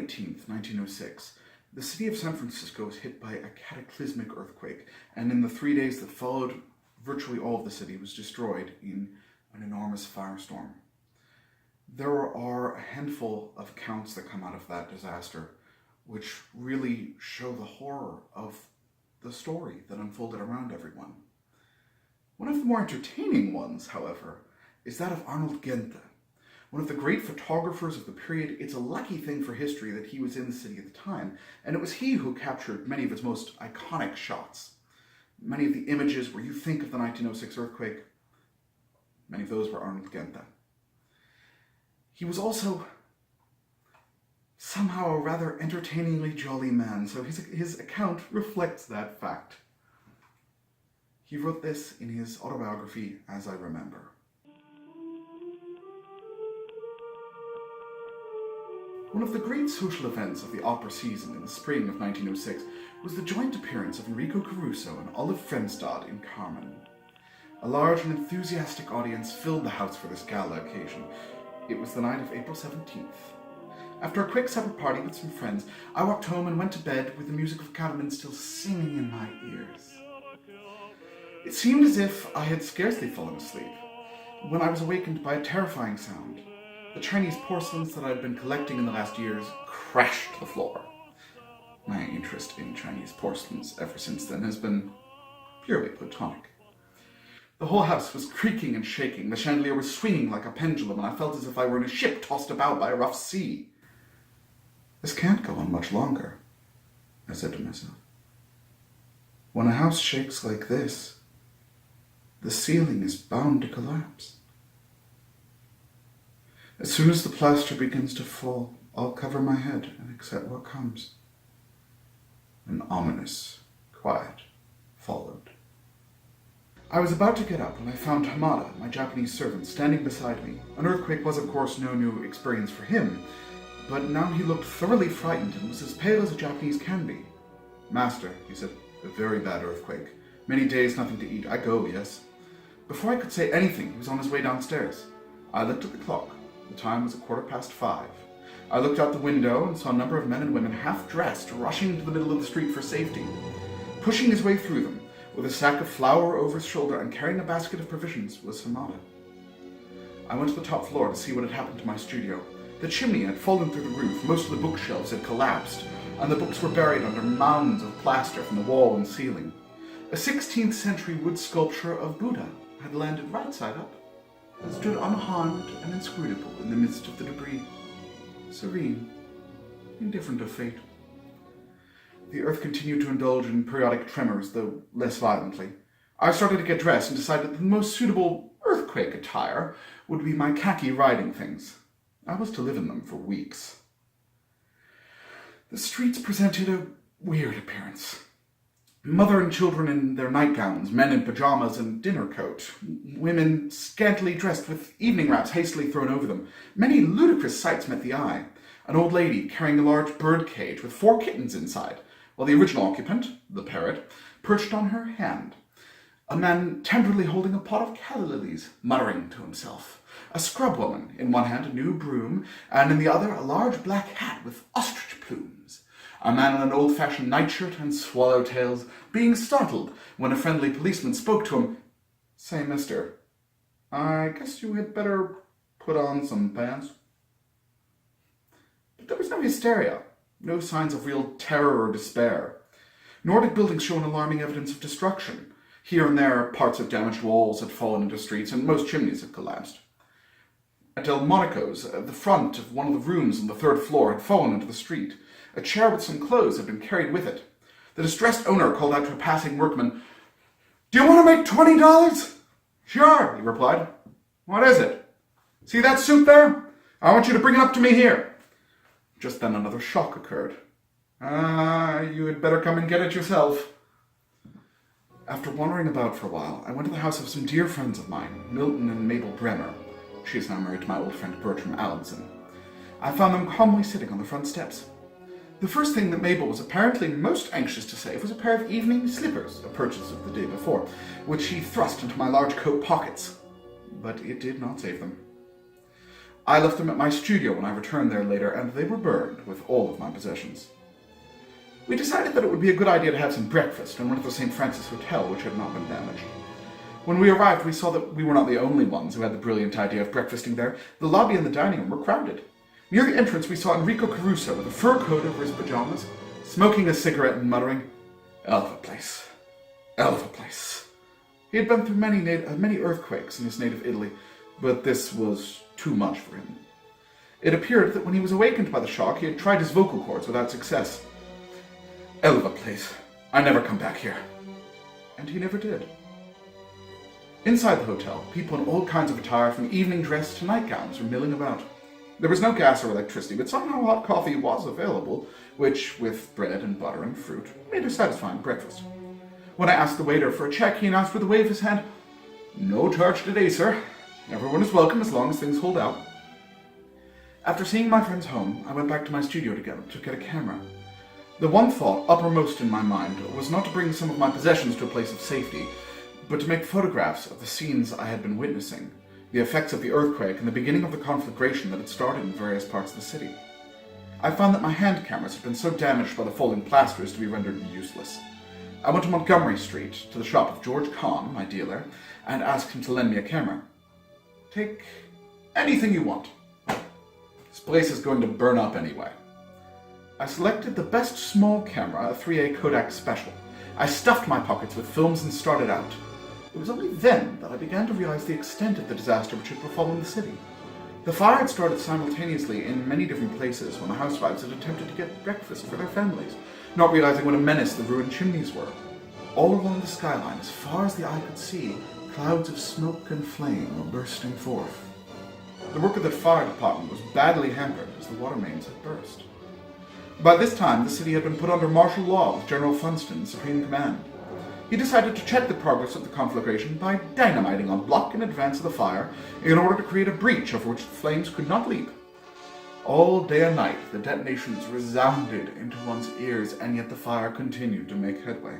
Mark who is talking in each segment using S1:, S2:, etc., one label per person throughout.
S1: 18th, 1906, the city of San Francisco was hit by a cataclysmic earthquake, and in the 3 days that followed, virtually all of the city was destroyed in an enormous firestorm. There are a handful of accounts that come out of that disaster, which really show the horror of the story that unfolded around everyone. One of the more entertaining ones, however, is that of Arnold Genthe. One of the great photographers of the period. It's a lucky thing for history that he was in the city at the time, and it was he who captured many of its most iconic shots. Many of the images where you think of the 1906 earthquake, many of those were Arnold Genthe. He was also somehow a rather entertainingly jolly man, so his account reflects that fact. He wrote this in his autobiography, As I Remember. One of the great social events of the opera season in the spring of 1906 was the joint appearance of Enrico Caruso and Olive Fremstad in Carmen. A large and enthusiastic audience filled the house for this gala occasion. It was the night of April 17th. After a quick supper party with some friends, I walked home and went to bed with the music of Carmen still singing in my ears. It seemed as if I had scarcely fallen asleep when I was awakened by a terrifying sound. The Chinese porcelains that I had been collecting in the last years crashed to the floor. My interest in Chinese porcelains ever since then has been purely platonic. The whole house was creaking and shaking. The chandelier was swinging like a pendulum, and I felt as if I were in a ship tossed about by a rough sea. This can't go on much longer, I said to myself. When a house shakes like this, the ceiling is bound to collapse. As soon as the plaster begins to fall, I'll cover my head and accept what comes. An ominous quiet followed. I was about to get up when I found Hamada, my Japanese servant, standing beside me. An earthquake was, of course, no new experience for him, but now he looked thoroughly frightened and was as pale as a Japanese can be. Master, he said, a very bad earthquake. Many days, nothing to eat. I go, yes. Before I could say anything, he was on his way downstairs. I looked at the clock. The time was 5:15. I looked out the window and saw a number of men and women half-dressed rushing into the middle of the street for safety. Pushing his way through them, with a sack of flour over his shoulder and carrying a basket of provisions, was Hamada. I went to the top floor to see what had happened to my studio. The chimney had fallen through the roof, most of the bookshelves had collapsed, and the books were buried under mounds of plaster from the wall and ceiling. A 16th century wood sculpture of Buddha had landed right side up, and stood unharmed and inscrutable in the midst of the debris, serene, indifferent of fate. The earth continued to indulge in periodic tremors, though less violently. I started to get dressed and decided that the most suitable earthquake attire would be my khaki riding things. I was to live in them for weeks. The streets presented a weird appearance. Mother and children in their nightgowns, men in pajamas and dinner coat, women scantily dressed with evening wraps hastily thrown over them. Many ludicrous sights met the eye. An old lady carrying a large bird cage with 4 kittens inside, while the original occupant, the parrot, perched on her hand. A man tenderly holding a pot of calla lilies, muttering to himself. A scrub woman, in one hand a new broom, and in the other a large black hat with ostrich plumes. A man in an old-fashioned nightshirt and swallowtails, being startled when a friendly policeman spoke to him. Say, mister, I guess you had better put on some pants. But there was no hysteria, no signs of real terror or despair. Nordic buildings show an alarming evidence of destruction. Here and there, parts of damaged walls had fallen into streets, and most chimneys had collapsed. At Delmonico's, the front of one of the rooms on the 3rd floor had fallen into the street. A chair with some clothes had been carried with it. The distressed owner called out to a passing workman, "Do you want to make $20? "Sure," he replied. "What is it?" "See that suit there? I want you to bring it up to me here." Just then another shock occurred. You had better come and get it yourself." After wandering about for a while, I went to the house of some dear friends of mine, Milton and Mabel Bremer. She is now married to my old friend Bertram Allinson. I found them calmly sitting on the front steps. The first thing that Mabel was apparently most anxious to save was a pair of evening slippers, a purchase of the day before, which she thrust into my large coat pockets. But it did not save them. I left them at my studio when I returned there later, and they were burned with all of my possessions. We decided that it would be a good idea to have some breakfast in one of the St. Francis Hotel, which had not been damaged. When we arrived, we saw that we were not the only ones who had the brilliant idea of breakfasting there. The lobby and the dining room were crowded. Near the entrance, we saw Enrico Caruso with a fur coat over his pajamas, smoking a cigarette and muttering, "Hell of a place. Hell of a place." He had been through many earthquakes in his native Italy, but this was too much for him. It appeared that when he was awakened by the shock, he had tried his vocal cords without success. "Hell of a place. I never come back here." And he never did. Inside the hotel, people in all kinds of attire, from evening dress to nightgowns, were milling about. There was no gas or electricity, but somehow hot coffee was available, which, with bread and butter and fruit, made a satisfying breakfast. When I asked the waiter for a check, he announced with a wave of his hand, "No charge today, sir. Everyone is welcome as long as things hold out." After seeing my friends home, I went back to my studio to get a camera. The one thought uppermost in my mind was not to bring some of my possessions to a place of safety, but to make photographs of the scenes I had been witnessing, the effects of the earthquake and the beginning of the conflagration that had started in various parts of the city. I found that my hand cameras had been so damaged by the falling plaster as to be rendered useless. I went to Montgomery Street, to the shop of George Kahn, my dealer, and asked him to lend me a camera. "Take anything you want. This place is going to burn up anyway." I selected the best small camera, a 3A Kodak Special. I stuffed my pockets with films and started out. It was only then that I began to realize the extent of the disaster which had befallen the city. The fire had started simultaneously in many different places when the housewives had attempted to get breakfast for their families, not realizing what a menace the ruined chimneys were. All along the skyline, as far as the eye could see, clouds of smoke and flame were bursting forth. The work of the fire department was badly hampered as the water mains had burst. By this time, the city had been put under martial law with General Funston in supreme command. He decided to check the progress of the conflagration by dynamiting a block in advance of the fire in order to create a breach over which the flames could not leap. All day and night, the detonations resounded into one's ears, and yet the fire continued to make headway.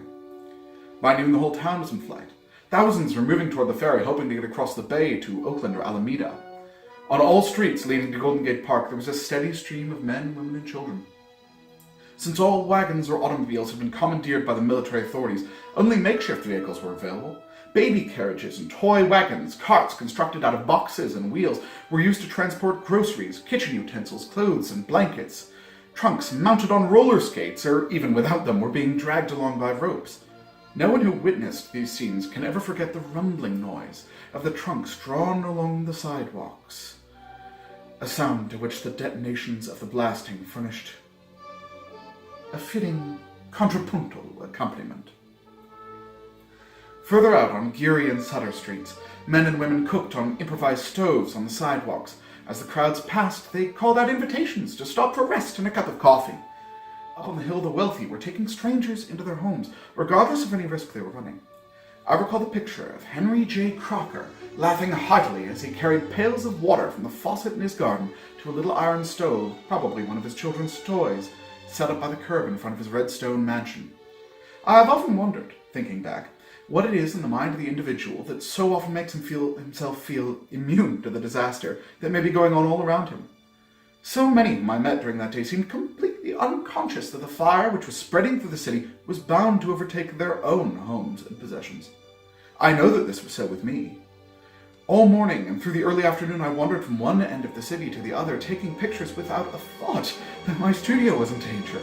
S1: By noon, the whole town was in flight. Thousands were moving toward the ferry, hoping to get across the bay to Oakland or Alameda. On all streets leading to Golden Gate Park, there was a steady stream of men, women, and children. Since all wagons or automobiles had been commandeered by the military authorities, only makeshift vehicles were available. Baby carriages and toy wagons, carts constructed out of boxes and wheels, were used to transport groceries, kitchen utensils, clothes, and blankets. Trunks mounted on roller skates, or even without them, were being dragged along by ropes. No one who witnessed these scenes can ever forget the rumbling noise of the trunks drawn along the sidewalks, a sound to which the detonations of the blasting furnished a fitting contrapuntal accompaniment. Further out on Geary and Sutter streets, men and women cooked on improvised stoves on the sidewalks. As the crowds passed, they called out invitations to stop for rest and a cup of coffee. Up on the hill, the wealthy were taking strangers into their homes, regardless of any risk they were running. I recall the picture of Henry J. Crocker laughing heartily as he carried pails of water from the faucet in his garden to a little iron stove, probably one of his children's toys, set up by the curb in front of his red stone mansion. I have often wondered, thinking back, what it is in the mind of the individual that so often makes himself feel immune to the disaster that may be going on all around him. So many whom I met during that day seemed completely unconscious that the fire which was spreading through the city was bound to overtake their own homes and possessions. I know that this was so with me. All morning and through the early afternoon I wandered from one end of the city to the other, taking pictures without a thought that my studio was in danger.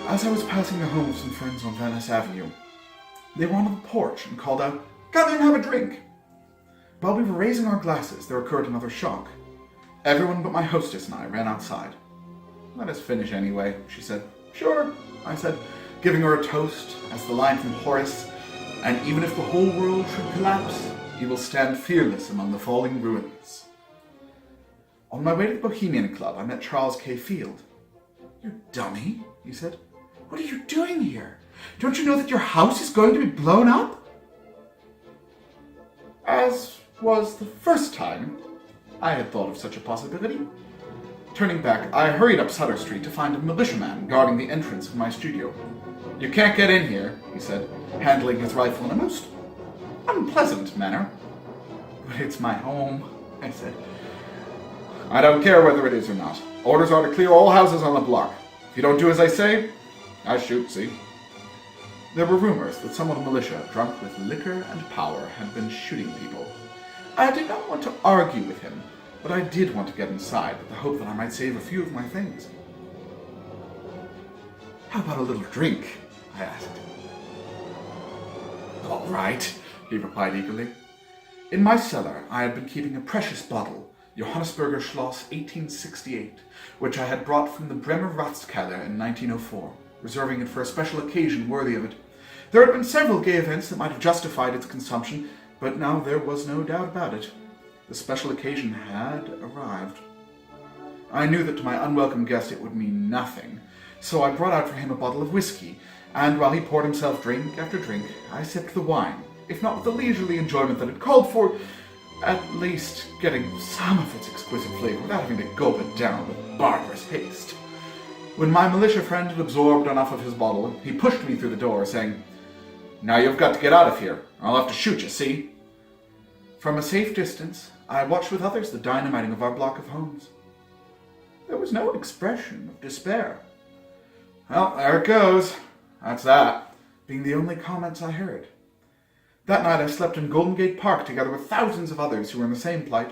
S1: As I was passing the home of some friends on Van Ness Avenue, they were on the porch and called out, "Come in and have a drink." While we were raising our glasses, there occurred another shock. Everyone but my hostess and I ran outside. "Let us finish anyway," she said. "Sure," I said, giving her a toast as the line from Horace, "And even if the whole world should collapse, he will stand fearless among the falling ruins." On my way to the Bohemian Club, I met Charles K. Field. "You dummy," he said. "What are you doing here? Don't you know that your house is going to be blown up?" As was the first time I had thought of such a possibility. Turning back, I hurried up Sutter Street to find a militiaman guarding the entrance of my studio. "You can't get in here," he said, handling his rifle in a most unpleasant manner. "But it's my home," I said. I don't care whether it is or not. Orders are to clear all houses on the block. If you don't do as I say, I shoot, see? There were rumors that some of the militia, drunk with liquor and power, had been shooting people. I did not want to argue with him, but I did want to get inside with the hope that I might save a few of my things. How about a little drink? I asked. All right, he replied eagerly. In my cellar, I had been keeping a precious bottle, Johannesburger Schloss 1868, which I had brought from the Bremer Ratskeller in 1904, reserving it for a special occasion worthy of it. There had been several gay events that might have justified its consumption, but now there was no doubt about it. The special occasion had arrived. I knew that to my unwelcome guest it would mean nothing, so I brought out for him a bottle of whiskey, and while he poured himself drink after drink, I sipped the wine, if not with the leisurely enjoyment that it called for, at least getting some of its exquisite flavor without having to gulp it down with barbarous haste. When my militia friend had absorbed enough of his bottle, he pushed me through the door, saying, "Now you've got to get out of here, or I'll have to shoot you, see?" From a safe distance, I watched with others the dynamiting of our block of homes. There was no expression of despair. "Well, there it goes. That's that," being the only comments I heard. That night I slept in Golden Gate Park together with thousands of others who were in the same plight.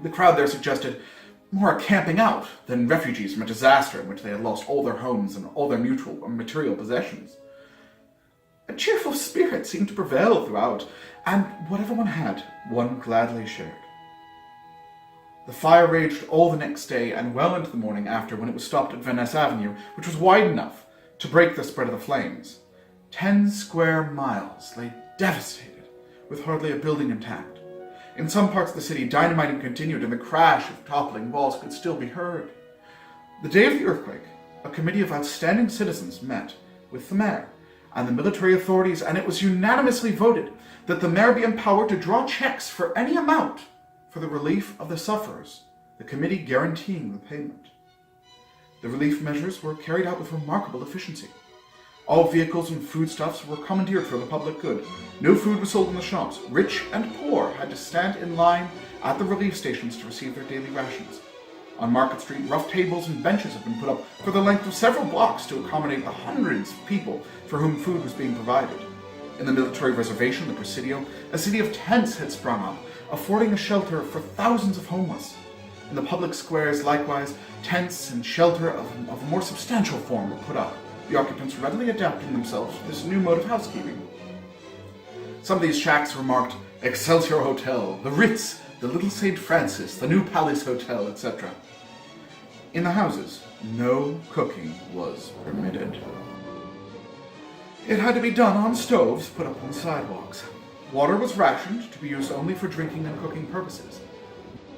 S1: The crowd there suggested more a camping out than refugees from a disaster in which they had lost all their homes and all their material possessions. A cheerful spirit seemed to prevail throughout, and whatever one had, one gladly shared. The fire raged all the next day and well into the morning after, when it was stopped at Venice Avenue, which was wide enough to break the spread of the flames. 10 square miles lay devastated, with hardly a building intact. In some parts of the city, dynamiting continued and the crash of toppling walls could still be heard. The day of the earthquake, a committee of outstanding citizens met with the mayor and the military authorities, and it was unanimously voted that the mayor be empowered to draw checks for any amount for the relief of the sufferers, the committee guaranteeing the payment. The relief measures were carried out with remarkable efficiency. All vehicles and foodstuffs were commandeered for the public good. No food was sold in the shops. Rich and poor had to stand in line at the relief stations to receive their daily rations. On Market Street, rough tables and benches had been put up for the length of several blocks to accommodate the hundreds of people for whom food was being provided. In the military reservation, the Presidio, a city of tents had sprung up, affording a shelter for thousands of homeless. In the public squares, likewise, tents and shelter of a more substantial form were put up, the occupants readily adapting themselves to this new mode of housekeeping. Some of these shacks were marked Excelsior Hotel, the Ritz, the Little St. Francis, the New Palace Hotel, etc. In the houses, no cooking was permitted. It had to be done on stoves put up on sidewalks. Water was rationed to be used only for drinking and cooking purposes.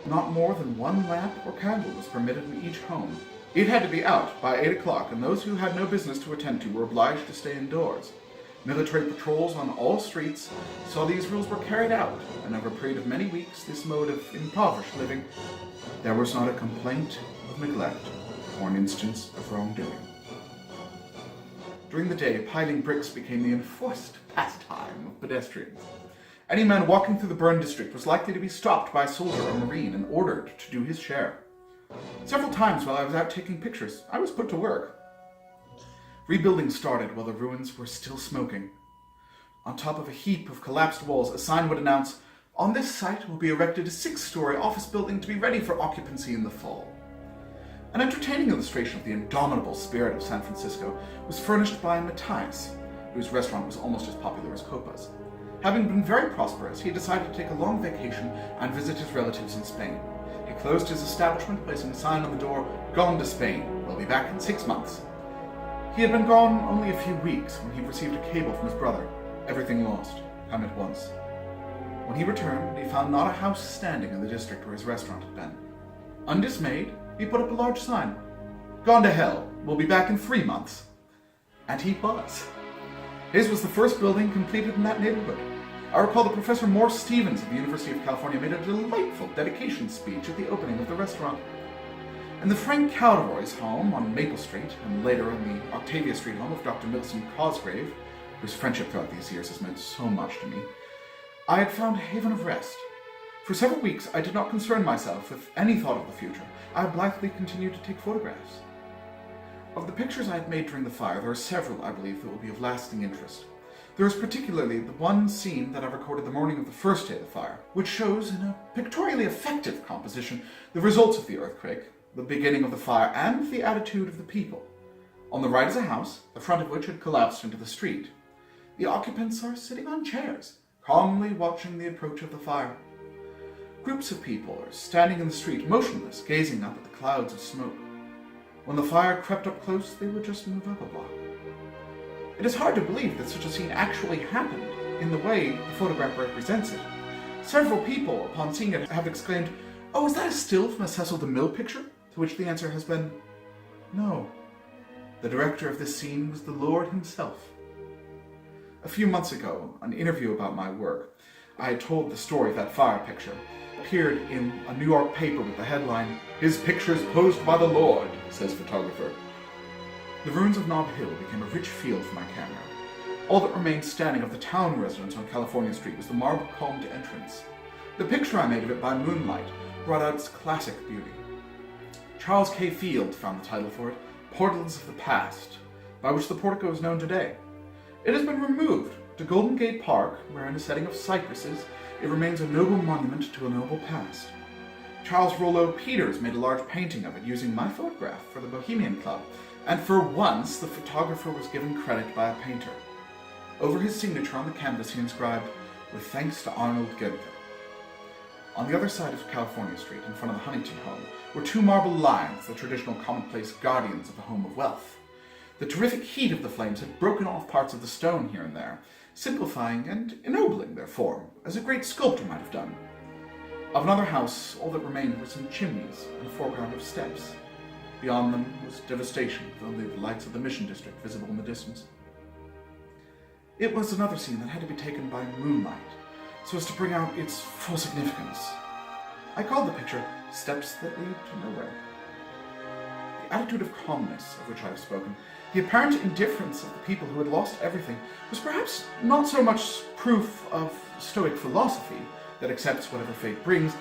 S1: Not more than one lamp or candle was permitted in each home. It had to be out by 8 o'clock, and those who had no business to attend to were obliged to stay indoors. Military patrols on all streets saw these rules were carried out, and over a period of many weeks, this mode of impoverished living, there was not a complaint of neglect or an instance of wrongdoing. During the day, piling bricks became the enforced pastime of pedestrians. Any man walking through the burned district was likely to be stopped by a soldier or marine and ordered to do his share. Several times while I was out taking pictures, I was put to work. Rebuilding started while the ruins were still smoking. On top of a heap of collapsed walls, a sign would announce, "On this site will be erected a 6-story office building to be ready for occupancy in the fall." An entertaining illustration of the indomitable spirit of San Francisco was furnished by Matthias, whose restaurant was almost as popular as Copa's. Having been very prosperous, he decided to take a long vacation and visit his relatives in Spain. He closed his establishment, placing a sign on the door, "Gone to Spain. Will be back in 6 months." He had been gone only a few weeks when he received a cable from his brother. Everything lost. Come at once. When he returned, he found not a house standing in the district where his restaurant had been. Undismayed, he put up a large sign. "Gone to hell. Will be back in 3 months." And he was. His was the first building completed in that neighborhood. I recall that Professor Morse Stevens of the University of California made a delightful dedication speech at the opening of the restaurant. In the Frank Cowderoy's home on Maple Street, and later in the Octavia Street home of Dr. Millicent Cosgrave, whose friendship throughout these years has meant so much to me, I had found a haven of rest. For several weeks I did not concern myself with any thought of the future. I blithely continued to take photographs. Of the pictures I had made during the fire, there are several, I believe, that will be of lasting interest. There is particularly the one scene that I recorded the morning of the first day of the fire, which shows, in a pictorially effective composition, the results of the earthquake, the beginning of the fire, and the attitude of the people. On the right is a house, the front of which had collapsed into the street. The occupants are sitting on chairs, calmly watching the approach of the fire. Groups of people are standing in the street, motionless, gazing up at the clouds of smoke. When the fire crept up close, they would just move up a block. It is hard to believe that such a scene actually happened in the way the photograph represents it. Several people, upon seeing it, have exclaimed, "Oh, is that a still from a Cecil DeMille picture?" To which the answer has been, no. The director of this scene was the Lord himself. A few months ago, an interview about my work, I had told the story of that fire picture. Appeared in a New York paper with the headline, "His pictures posed by the Lord," says photographer. The ruins of Nob Hill became a rich field for my camera. All that remained standing of the town residence on California Street was the marble-columned entrance. The picture I made of it by moonlight brought out its classic beauty. Charles K. Field found the title for it, Portals of the Past, by which the portico is known today. It has been removed to Golden Gate Park, where in a setting of cypresses, it remains a noble monument to a noble past. Charles Rollo Peters made a large painting of it using my photograph for the Bohemian Club, and for once the photographer was given credit by a painter. Over his signature on the canvas he inscribed, "With thanks to Arnold Genthe." On the other side of California Street, in front of the Huntington home, were two marble lions, the traditional commonplace guardians of the home of wealth. The terrific heat of the flames had broken off parts of the stone here and there, simplifying and ennobling their form, as a great sculptor might have done. Of another house, all that remained were some chimneys and a foreground of steps. Beyond them was devastation, with only the lights of the Mission District visible in the distance. It was another scene that had to be taken by moonlight, so as to bring out its full significance. I called the picture "Steps That Lead to Nowhere." The attitude of calmness of which I have spoken, the apparent indifference of the people who had lost everything, was perhaps not so much proof of Stoic philosophy that accepts whatever fate brings.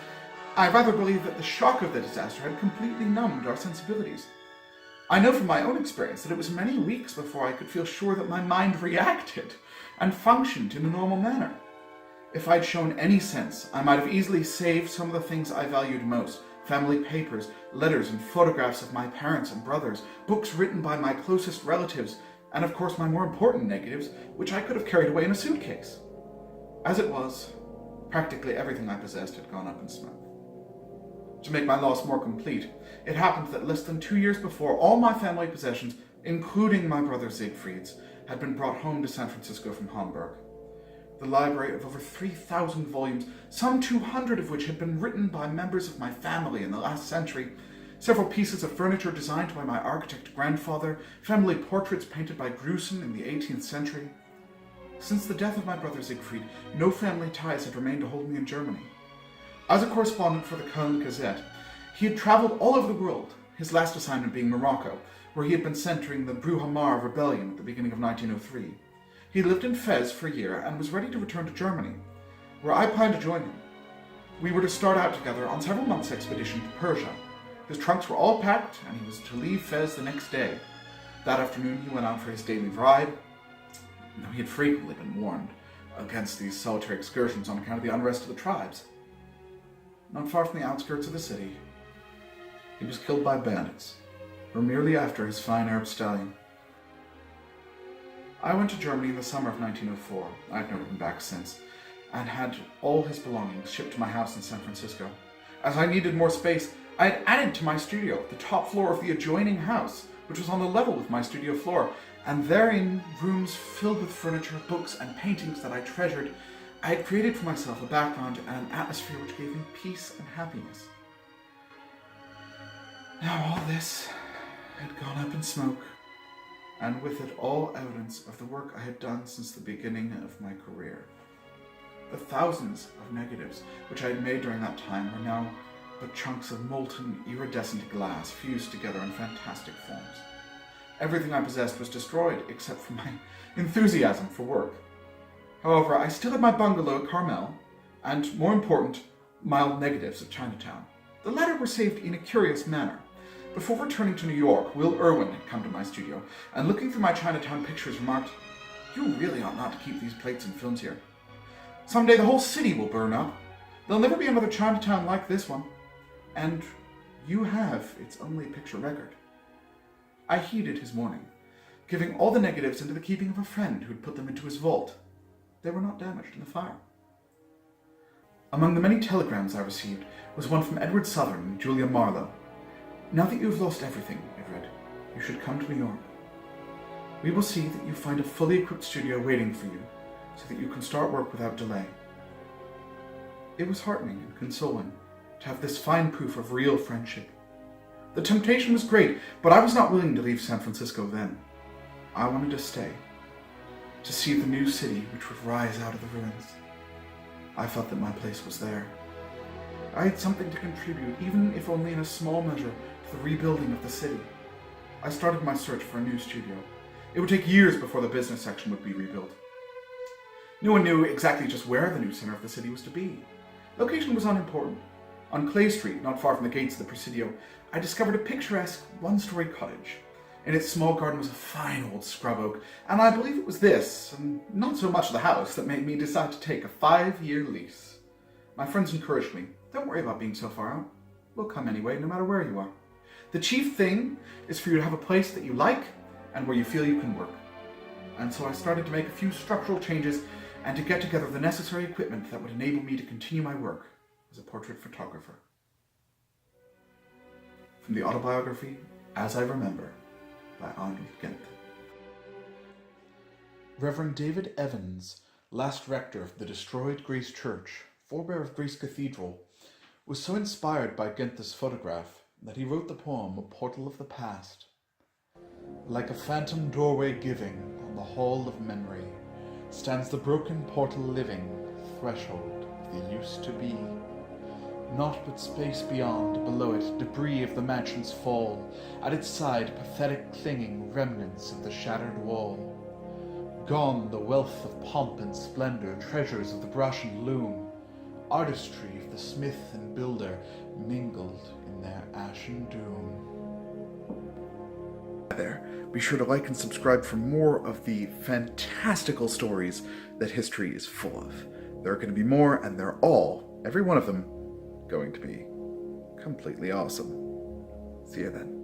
S1: I rather believe that the shock of the disaster had completely numbed our sensibilities. I know from my own experience that it was many weeks before I could feel sure that my mind reacted and functioned in a normal manner. If I'd shown any sense, I might have easily saved some of the things I valued most: family papers, letters and photographs of my parents and brothers, books written by my closest relatives, and of course my more important negatives, which I could have carried away in a suitcase. As it was, practically everything I possessed had gone up in smoke. To make my loss more complete, it happened that less than 2 years before, all my family possessions, including my brother Siegfried's, had been brought home to San Francisco from Hamburg. The library of over 3,000 volumes, some 200 of which had been written by members of my family in the last century, several pieces of furniture designed by my architect grandfather, family portraits painted by Gruson in the 18th century. Since the death of my brother Siegfried, no family ties had remained to hold me in Germany. As a correspondent for the Köln Gazette, he had traveled all over the world, his last assignment being Morocco, where he had been centering the Bruhamar rebellion at the beginning of 1903. He lived in Fez for a year and was ready to return to Germany, where I planned to join him. We were to start out together on several months' expedition to Persia. His trunks were all packed, and he was to leave Fez the next day. That afternoon he went out for his daily ride. Now, he had frequently been warned against these solitary excursions on account of the unrest of the tribes. Not far from the outskirts of the city, he was killed by bandits, or merely after his fine Arab stallion. I went to Germany in the summer of 1904, I've never been back since, and had all his belongings shipped to my house in San Francisco. As I needed more space, I had added to my studio the top floor of the adjoining house, which was on the level with my studio floor, and therein rooms filled with furniture, books, and paintings that I treasured. I had created for myself a background and an atmosphere which gave me peace and happiness. Now all this had gone up in smoke, and with it all evidence of the work I had done since the beginning of my career. The thousands of negatives which I had made during that time were now but chunks of molten, iridescent glass fused together in fantastic forms. Everything I possessed was destroyed except for my enthusiasm for work. However, I still had my bungalow at Carmel, and, more important, mild negatives of Chinatown. The latter were saved in a curious manner. Before returning to New York, Will Irwin had come to my studio, and looking through my Chinatown pictures remarked, "You really ought not to keep these plates and films here. Someday the whole city will burn up. There'll never be another Chinatown like this one. And you have its only picture record." I heeded his warning, giving all the negatives into the keeping of a friend who had put them into his vault. They were not damaged in the fire. Among the many telegrams I received was one from Edward Southern and Julia Marlowe. "Now that you have lost everything," it read, "you should come to New York. We will see that you find a fully equipped studio waiting for you so that you can start work without delay." It was heartening and consoling to have this fine proof of real friendship. The temptation was great, but I was not willing to leave San Francisco then. I wanted to stay, to see the new city which would rise out of the ruins. I felt that my place was there. I had something to contribute, even if only in a small measure, to the rebuilding of the city. I started my search for a new studio. It would take years before the business section would be rebuilt. No one knew exactly just where the new center of the city was to be. Location was unimportant. On Clay Street, not far from the gates of the Presidio, I discovered a picturesque one-story cottage. In its small garden was a fine old scrub oak, and I believe it was this, and not so much the house, that made me decide to take a 5-year lease. My friends encouraged me. "Don't worry about being so far out. We'll come anyway, no matter where you are. The chief thing is for you to have a place that you like and where you feel you can work." And so I started to make a few structural changes and to get together the necessary equipment that would enable me to continue my work as a portrait photographer. From the autobiography, As I Remember, by Arnold Genthe. Reverend David Evans, last rector of the destroyed Grace Church, forebear of Grace Cathedral, was so inspired by Genthe's photograph that he wrote the poem A Portal of the Past. Like a phantom doorway giving on the hall of memory stands the broken portal living, threshold of the used to be. Naught but space beyond, below it, debris of the mansion's fall, at its side pathetic clinging remnants of the shattered wall. Gone the wealth of pomp and splendor, treasures of the brush and loom, artistry of the smith and builder mingled in their ashen doom. There, be sure to like and subscribe for more of the fantastical stories that history is full of. There are going to be more, and they're all, every one of them, going to be completely awesome. See you then.